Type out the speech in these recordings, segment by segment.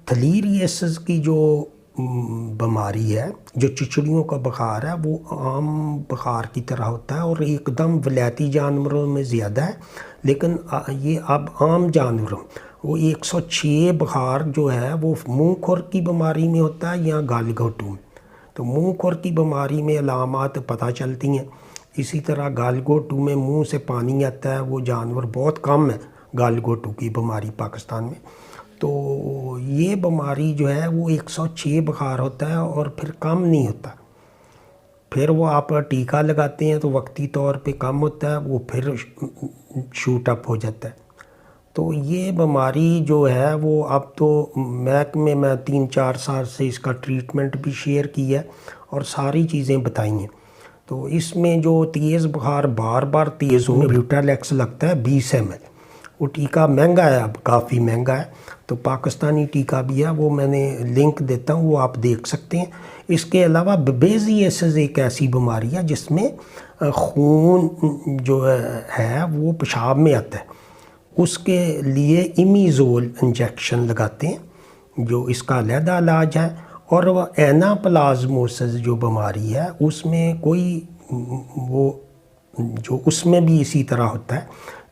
تھلیریسس کی جو بیماری ہے، جو چچڑیوں کا بخار ہے، وہ عام بخار کی طرح ہوتا ہے اور ایک دم ولایتی جانوروں میں زیادہ ہے، لیکن یہ اب عام جانوروں وہ 106 بخار جو ہے وہ منہ کھر کی بیماری میں ہوتا ہے یا گال گھوٹوں میں۔ تو منہ کھر کی بیماری میں علامات پتہ چلتی ہیں، اسی طرح گال گھوٹوں میں منہ سے پانی آتا ہے، وہ جانور بہت کم ہے گال گھوٹوں کی بیماری پاکستان میں۔ تو یہ بیماری جو ہے وہ 106 بخار ہوتا ہے اور پھر کم نہیں ہوتا، پھر وہ آپ ٹیکہ لگاتے ہیں تو وقتی طور پہ کم ہوتا ہے، وہ پھر شوٹ اپ ہو جاتا ہے۔ تو یہ بیماری جو ہے وہ اب تو محکمے میں 3-4 سال سے اس کا ٹریٹمنٹ بھی شیئر کیا ہے اور ساری چیزیں بتائی ہیں۔ تو اس میں جو تیز بخار بار بار تیز ہونے بیوٹالیکس لگتا ہے 20 ml، وہ ٹیکہ مہنگا ہے، اب کافی مہنگا ہے، تو پاکستانی ٹیکہ بھی ہے، وہ میں نے لنک دیتا ہوں، وہ آپ دیکھ سکتے ہیں۔ اس کے علاوہ بیزیسز ایک ایسی بیماری ہے جس میں خون جو ہے وہ پیشاب میں آتا ہے، اس کے لیے ایمیزول انجیکشن لگاتے ہیں جو اس کا علیحدہ علاج ہے۔ اور وہ ایناپلازموسس جو بیماری ہے اس میں کوئی وہ جو اس میں بھی اسی طرح ہوتا ہے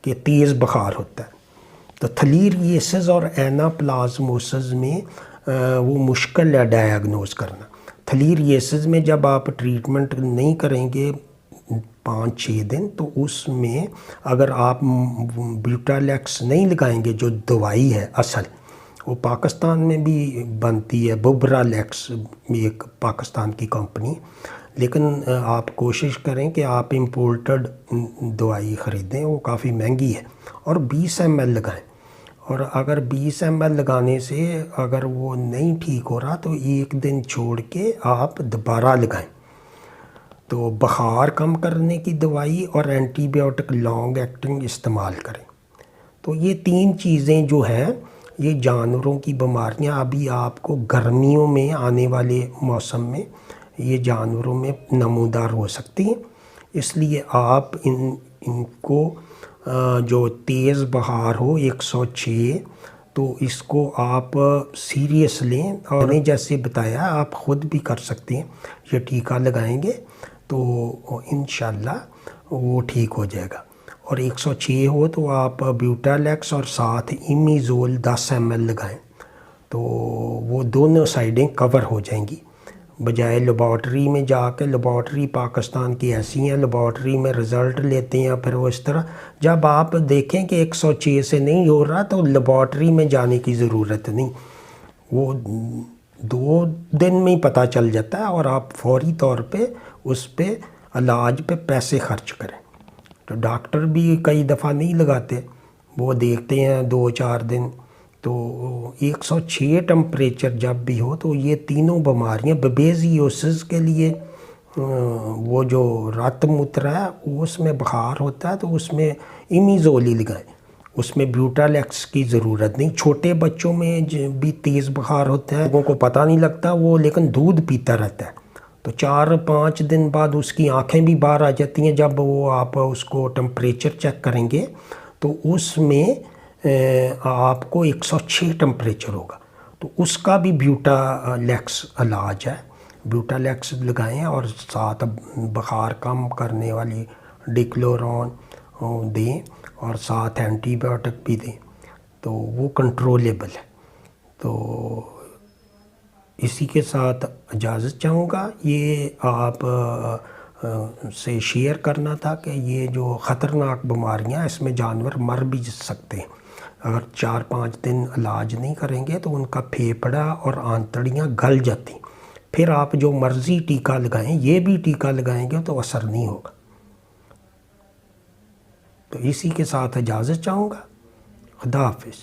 کہ تیز بخار ہوتا ہے۔ تو تھلیریسس اور ایناپلازموسس میں وہ مشکل ہے ڈائیگنوز کرنا۔ تھلیریسس میں جب آپ ٹریٹمنٹ نہیں کریں گے 5-6 دن، تو اس میں اگر آپ بیوٹالیکس نہیں لگائیں گے جو دوائی ہے اصل، وہ پاکستان میں بھی بنتی ہے، ببرالیکس ایک پاکستان کی کمپنی، لیکن آپ کوشش کریں کہ آپ امپورٹڈ دوائی خریدیں، وہ کافی مہنگی ہے، اور 20 ml لگائیں۔ اور اگر 20 ml لگانے سے اگر وہ نہیں ٹھیک ہو رہا تو 1 دن چھوڑ کے آپ دوبارہ لگائیں۔ تو بخار کم کرنے کی دوائی اور اینٹی بائیوٹک لانگ ایکٹنگ استعمال کریں۔ تو یہ 3 چیزیں جو ہیں یہ جانوروں کی بیماریاں ابھی آپ کو گرمیوں میں آنے والے موسم میں یہ جانوروں میں نمودار ہو سکتی ہیں، اس لیے آپ ان کو جو تیز بخار ہو 106 تو اس کو آپ سیریس لیں، اور جیسے بتایا آپ خود بھی کر سکتے ہیں، یہ ٹیکہ لگائیں گے تو انشاءاللہ وہ ٹھیک ہو جائے گا۔ اور 106 ہو تو آپ بیوٹالیکس اور ساتھ ایمیزول 10 ml لگائیں، تو وہ دونوں سائڈیں کور ہو جائیں گی، بجائے لیبارٹری میں جا کے۔ لیبارٹری پاکستان کی ایسی ہیں، لیبارٹری میں رزلٹ لیتے ہیں، پھر وہ اس طرح جب آپ دیکھیں کہ 106 سے نہیں ہو رہا تو لیبارٹری میں جانے کی ضرورت نہیں، وہ 2 دن میں ہی پتہ چل جاتا ہے، اور آپ فوری طور پہ اس پہ علاج پہ پیسے خرچ کریں۔ تو ڈاکٹر بھی کئی دفعہ نہیں لگاتے، وہ دیکھتے ہیں 2-4 دن۔ تو 106 ٹمپریچر جب بھی ہو تو یہ تینوں بیماریاں بیزیوسس کے لیے وہ جو رت موتر ہے اس میں بخار ہوتا ہے تو اس میں ایمیزول ہی لگائیں، اس میں بیوٹالیکس کی ضرورت نہیں۔ چھوٹے بچوں میں بھی تیز بخار ہوتا ہے، لوگوں کو پتہ نہیں لگتا، وہ لیکن دودھ پیتا رہتا ہے، تو 4-5 دن بعد اس کی آنکھیں بھی باہر آ جاتی ہیں۔ جب وہ آپ اس کو ٹمپریچر چیک کریں گے تو اس میں آپ کو 106 ٹمپریچر ہوگا، تو اس کا بھی بیوٹالیکس علاج ہے، بیوٹالیکس لگائیں اور ساتھ بخار کم کرنے والی ڈیکلورون دیں اور ساتھ اینٹی بائیوٹک بھی دیں، تو وہ کنٹرولیبل ہے۔ تو اسی کے ساتھ اجازت چاہوں گا، یہ آپ سے شیئر کرنا تھا کہ یہ جو خطرناک بیماریاں اس میں جانور مر بھی سکتے ہیں، اگر 4-5 دن علاج نہیں کریں گے تو ان کا پھیپھڑا اور آنتڑیاں گل جاتی، پھر آپ جو مرضی ٹیکہ لگائیں، یہ بھی ٹیکہ لگائیں گے تو اثر نہیں ہوگا۔ تو اسی کے ساتھ اجازت چاہوں گا، خدا حافظ۔